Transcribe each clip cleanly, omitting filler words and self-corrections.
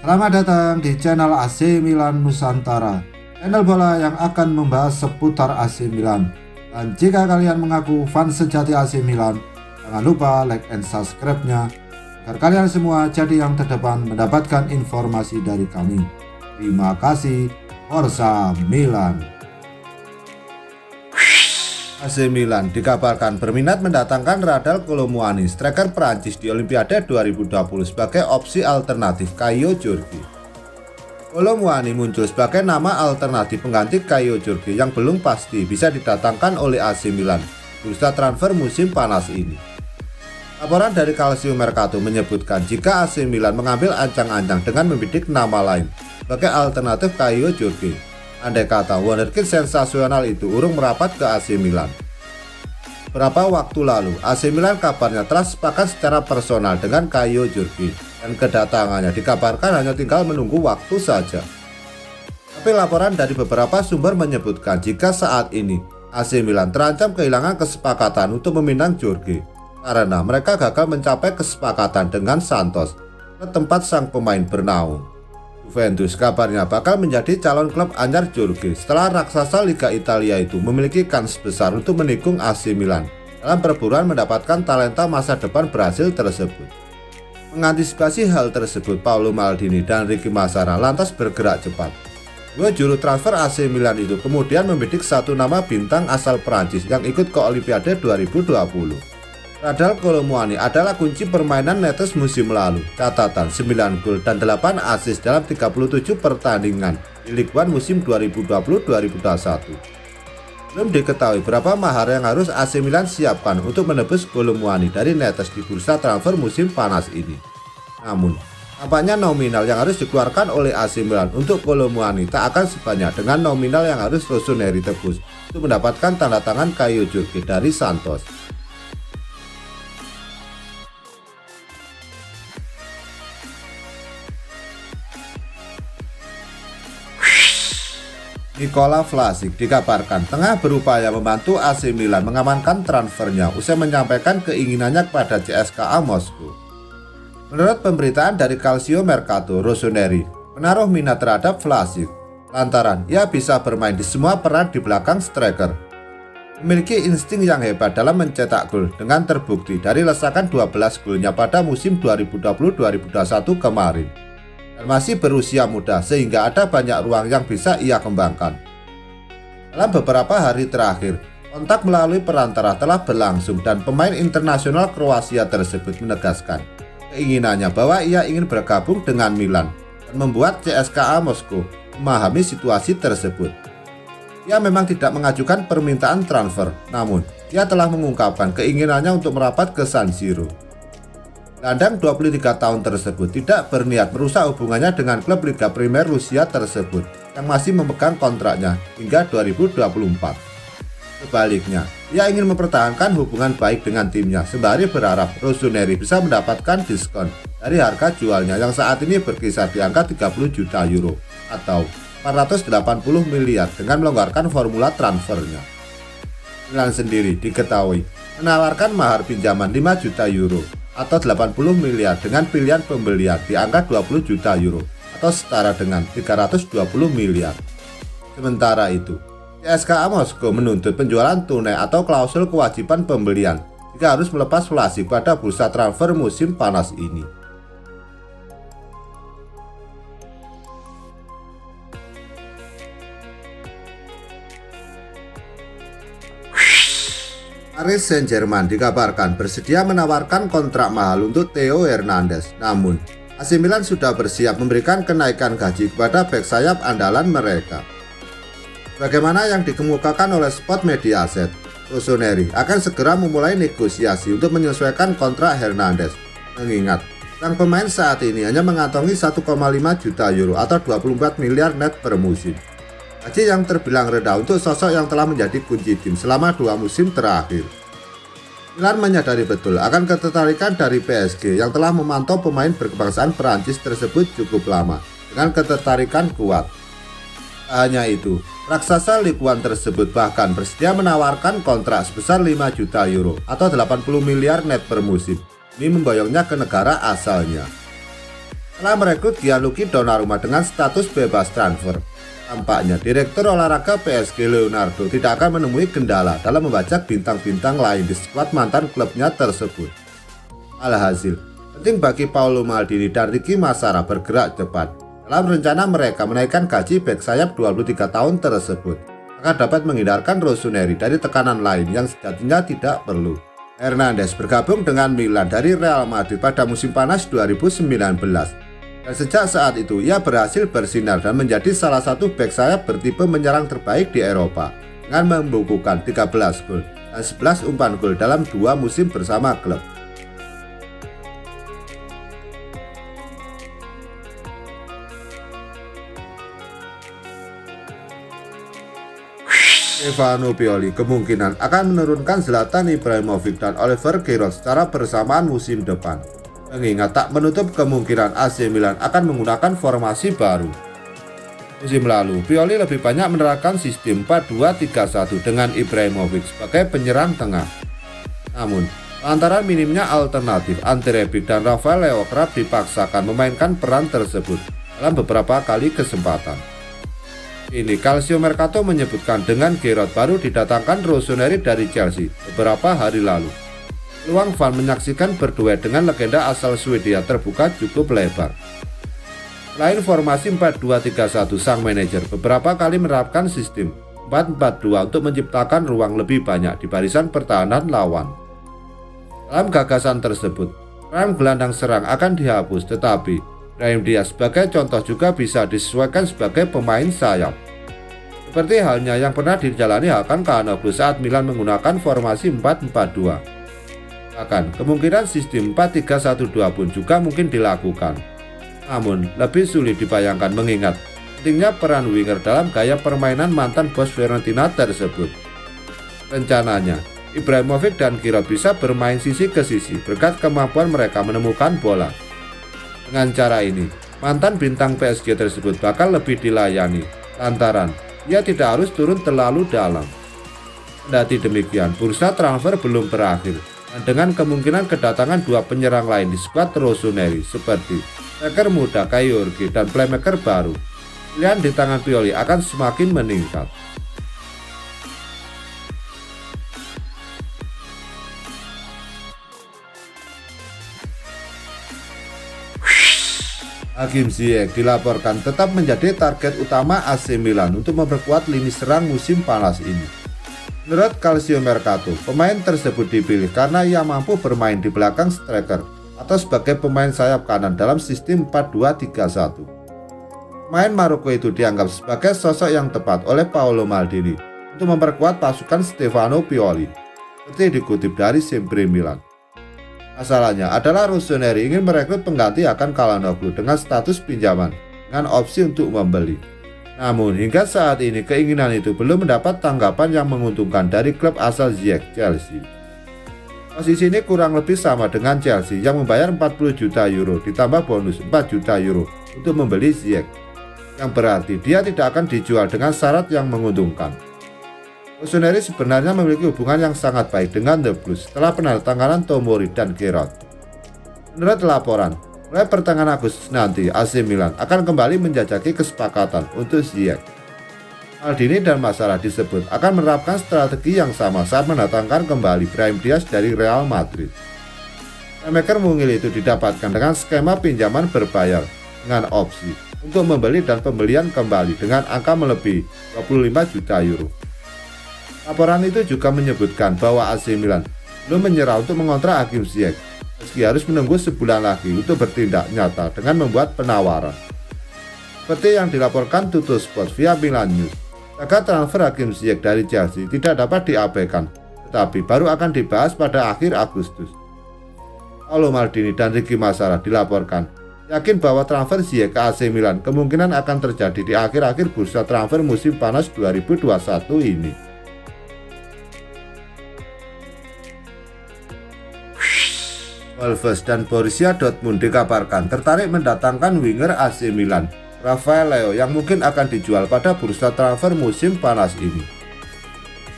Selamat datang di channel AC Milan Nusantara, channel bola yang akan membahas seputar AC Milan. Dan jika kalian mengaku fans sejati AC Milan, jangan lupa like and subscribe-nya agar kalian semua jadi yang terdepan mendapatkan informasi dari kami. Terima kasih. Forza Milan. AC Milan dikabarkan berminat mendatangkan Radal Kolo-Muani, striker Prancis di Olimpiade 2020 sebagai opsi alternatif Kaio Jorge. Kolo-Muani muncul sebagai nama alternatif pengganti Kaio Jorge yang belum pasti bisa didatangkan oleh AC Milan bursa transfer musim panas ini. Laporan dari Calcio Mercato menyebutkan jika AC Milan mengambil ancang-ancang dengan membidik nama lain sebagai alternatif Kaio Jorge, andai kata wonderkid sensasional itu urung merapat ke AC Milan. Beberapa waktu lalu, AC Milan kabarnya telah sepakat secara personal dengan Kaio Jorge dan kedatangannya dikabarkan hanya tinggal menunggu waktu saja. Tapi laporan dari beberapa sumber menyebutkan jika saat ini AC Milan terancam kehilangan kesepakatan untuk meminang Jorge karena mereka gagal mencapai kesepakatan dengan Santos ke tempat sang pemain bernaung. Juventus kabarnya bakal menjadi calon klub anyar Jorge setelah raksasa Liga Italia itu memiliki kans besar untuk menikung AC Milan dalam perburuan mendapatkan talenta masa depan Brasil tersebut. Mengantisipasi hal tersebut, Paolo Maldini dan Ricky Massara lantas bergerak cepat. Dua juru transfer AC Milan itu kemudian membidik satu nama bintang asal Prancis yang ikut ke Olimpiade 2020. Radal Kolo-Muani adalah kunci permainan netes musim lalu. Catatan 9 gol dan 8 assist dalam 37 pertandingan di Ligue 1 musim 2020-2021. Belum diketahui berapa mahar yang harus AC Milan siapkan untuk menebus Kolo-Muani dari netes di bursa transfer musim panas ini. Namun, tampaknya nominal yang harus dikeluarkan oleh AC Milan untuk Kolo-Muani tak akan sebanyak dengan nominal yang harus Rossoneri tebus untuk mendapatkan tanda tangan Kaio Jorge dari Santos. Nikola Vlasic dikabarkan tengah berupaya membantu AC Milan mengamankan transfernya usai menyampaikan keinginannya kepada CSKA Moskow. Menurut pemberitaan dari Calcio Mercato, Rossoneri menaruh minat terhadap Vlasic lantaran ia bisa bermain di semua peran di belakang striker. Memiliki insting yang hebat dalam mencetak gol dengan terbukti dari lesakan 12 golnya pada musim 2020-2021 kemarin. Dan masih berusia muda sehingga ada banyak ruang yang bisa ia kembangkan. Dalam beberapa hari terakhir, kontak melalui perantara telah berlangsung dan pemain internasional Kroasia tersebut menegaskan keinginannya bahwa ia ingin bergabung dengan Milan dan membuat CSKA Moskow memahami situasi tersebut. Ia memang tidak mengajukan permintaan transfer, namun ia telah mengungkapkan keinginannya untuk merapat ke San Siro. Gelandang 23 tahun tersebut tidak berniat merusak hubungannya dengan klub Liga Primer Rusia tersebut yang masih memegang kontraknya hingga 2024. Sebaliknya, ia ingin mempertahankan hubungan baik dengan timnya sembari berharap Rossoneri bisa mendapatkan diskon dari harga jualnya yang saat ini berkisar di angka 30 juta euro atau 480 miliar dengan melonggarkan formula transfernya. Milan sendiri diketahui menawarkan mahar pinjaman 5 juta euro atau 80 miliar dengan pilihan pembelian di angka 20 juta euro atau setara dengan 320 miliar. Sementara itu, CSKA Moskow menuntut penjualan tunai atau klausul kewajiban pembelian jika harus melepas Vlasic pada bursa transfer musim panas ini. Paris Saint-Germain dikabarkan bersedia menawarkan kontrak mahal untuk Theo Hernandez. Namun, AC Milan sudah bersiap memberikan kenaikan gaji kepada bek sayap andalan mereka. Bagaimana yang dikemukakan oleh Sport Mediaset, Rossoneri akan segera memulai negosiasi untuk menyesuaikan kontrak Hernandez. Mengingat, sang pemain saat ini hanya mengantongi 1,5 juta euro atau 24 miliar net per musim. Gaji yang terbilang rendah untuk sosok yang telah menjadi kunci tim selama 2 musim terakhir. Milan menyadari betul akan ketertarikan dari PSG yang telah memantau pemain berkebangsaan Perancis tersebut cukup lama dengan ketertarikan kuat. Tak hanya itu, raksasa Ligue 1 tersebut bahkan bersedia menawarkan kontrak sebesar 5 juta euro atau 80 miliar net per musim. Ini memboyongnya ke negara asalnya. telah merekrut Gianluigi Donnarumma dengan status bebas transfer. Tampaknya Direktur Olahraga PSG Leonardo tidak akan menemui kendala dalam membajak bintang-bintang lain di skuad mantan klubnya tersebut. Alhasil, penting bagi Paolo Maldini dan Ricky Massara bergerak cepat dalam rencana mereka menaikkan gaji bek sayap 23 tahun tersebut agar dapat menghindarkan Rossoneri dari tekanan lain yang sejatinya tidak perlu. Hernandez bergabung dengan Milan dari Real Madrid pada musim panas 2019. Dan sejak saat itu ia berhasil bersinar dan menjadi salah satu bek sayap bertipe menyerang terbaik di Eropa dengan membukukan 13 gol dan 11 umpan gol dalam 2 musim bersama klub. Stefano Pioli kemungkinan akan menurunkan Zlatan Ibrahimovic dan Oliver Giroud secara bersamaan musim depan. Mengingat tak menutup kemungkinan AC Milan akan menggunakan formasi baru. Musim lalu, Pioli lebih banyak menerapkan sistem 4-2-3-1 dengan Ibrahimovic sebagai penyerang tengah. Namun, lantaran minimnya alternatif, Ante Rebic dan Rafael Leao kerap dipaksakan memainkan peran tersebut dalam beberapa kali kesempatan. Ini Calcio Mercato menyebutkan dengan Giroud baru didatangkan Rossoneri dari Chelsea beberapa hari lalu. Peluang Van menyaksikan berduet dengan legenda asal Swedia terbuka cukup lebar. Selain formasi 4-2-3-1, sang manajer beberapa kali menerapkan sistem 4-4-2 untuk menciptakan ruang lebih banyak di barisan pertahanan lawan. Dalam gagasan tersebut, peran gelandang serang akan dihapus, tetapi Brahim Diaz sebagai contoh juga bisa disesuaikan sebagai pemain sayap. Seperti halnya yang pernah dijalani Hakan Çalhanoğlu saat Milan menggunakan formasi 4-4-2. Bahkan, kemungkinan sistem 4-3-1-2 pun juga mungkin dilakukan. Namun, lebih sulit dibayangkan mengingat pentingnya peran winger dalam gaya permainan mantan bos Fiorentina tersebut. Rencananya, Ibrahimovic dan Giroud bisa bermain sisi ke sisi berkat kemampuan mereka menemukan bola. Dengan cara ini, mantan bintang PSG tersebut bakal lebih dilayani, lantaran ia tidak harus turun terlalu dalam. Kendati demikian, bursa transfer belum berakhir. Dan dengan kemungkinan kedatangan 2 penyerang lain di skuad Rossoneri seperti striker muda Caio Jorge dan playmaker baru, pilihan di tangan Pioli akan semakin meningkat. Hakim Ziyech dilaporkan tetap menjadi target utama AC Milan untuk memperkuat lini serang musim panas ini. Menurut Calcio Mercato, pemain tersebut dipilih karena ia mampu bermain di belakang striker atau sebagai pemain sayap kanan dalam sistem 4-2-3-1. Pemain Maroko itu dianggap sebagai sosok yang tepat oleh Paolo Maldini untuk memperkuat pasukan Stefano Pioli, seperti dikutip dari Sempre Milan. Masalahnya adalah Rossoneri ingin merekrut pengganti Hakan Çalhanoğlu dengan status pinjaman dengan opsi untuk membeli. Namun hingga saat ini keinginan itu belum mendapat tanggapan yang menguntungkan dari klub asal Ziyech, Chelsea. Posisi ini kurang lebih sama dengan Chelsea yang membayar 40 juta euro ditambah bonus 4 juta euro untuk membeli Ziyech, yang berarti dia tidak akan dijual dengan syarat yang menguntungkan. Rossoneri sebenarnya memiliki hubungan yang sangat baik dengan The Blues setelah penandatanganan Tomori dan Giroud. Menurut laporan, mulai pertengahan Agustus nanti, AC Milan akan kembali menjajaki kesepakatan untuk Ziyech. Maldini dan Massara disebut akan menerapkan strategi yang sama saat mendatangkan kembali Brahim Diaz dari Real Madrid. Playmaker mungil itu didapatkan dengan skema pinjaman berbayar dengan opsi untuk membeli dan pembelian kembali dengan angka melebihi 25 juta euro. Laporan itu juga menyebutkan bahwa AC Milan belum menyerah untuk mengontrak Hakim Ziyech, meski harus menunggu sebulan lagi untuk bertindak nyata dengan membuat penawaran. Seperti yang dilaporkan Tuttosport via Milan News, jika transfer Hakim Ziyech dari Chelsea tidak dapat diabaikan, tetapi baru akan dibahas pada akhir Agustus. Paolo Maldini dan Ricky Massara dilaporkan yakin bahwa transfer Ziyech ke AC Milan kemungkinan akan terjadi di akhir-akhir bursa transfer musim panas 2021 ini. Wolves dan Borussia Dortmund dikabarkan tertarik mendatangkan winger AC Milan, Rafael Leao, yang mungkin akan dijual pada bursa transfer musim panas ini.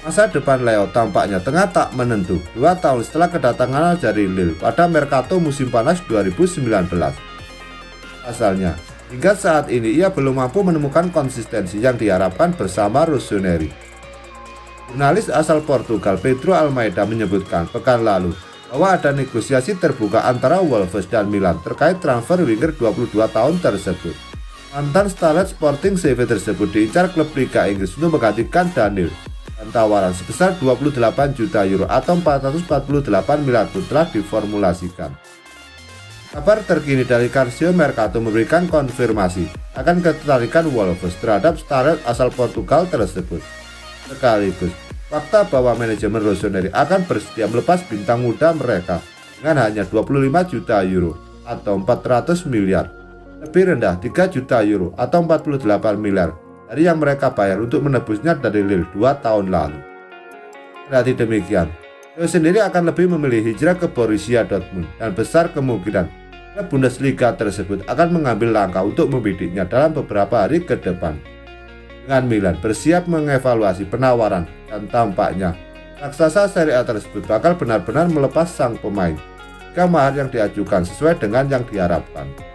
Masa depan Leao tampaknya tengah tak menentu 2 tahun setelah kedatangannya dari Lille pada Mercato musim panas 2019. Pasalnya, hingga saat ini ia belum mampu menemukan konsistensi yang diharapkan bersama Rossoneri. Jurnalis asal Portugal Pedro Almeida menyebutkan pekan lalu bahwa ada negosiasi terbuka antara Wolves dan Milan terkait transfer winger 22 tahun tersebut. Mantan starlet Sporting CP tersebut diincar klub Liga Inggris untuk menggantikan Daniel, dan tawaran sebesar 28 juta euro atau 448 miliar pun telah diformulasikan. Kabar terkini dari Calcio Mercato memberikan konfirmasi akan ketertarikan Wolves terhadap starlet asal Portugal tersebut. Sekaligus fakta bahwa manajemen Rossoneri akan bersedia melepas bintang muda mereka dengan hanya 25 juta euro atau 400 miliar, lebih rendah 3 juta euro atau 48 miliar dari yang mereka bayar untuk menebusnya dari Lille 2 tahun lalu. Berarti demikian, Leo sendiri akan lebih memilih hijrah ke Borussia Dortmund dan besar kemungkinan klub Bundesliga tersebut akan mengambil langkah untuk membidiknya dalam beberapa hari ke depan. Dengan Milan bersiap mengevaluasi penawaran dan tampaknya raksasa Serie A tersebut bakal benar-benar melepas sang pemain jika mahar yang diajukan sesuai dengan yang diharapkan.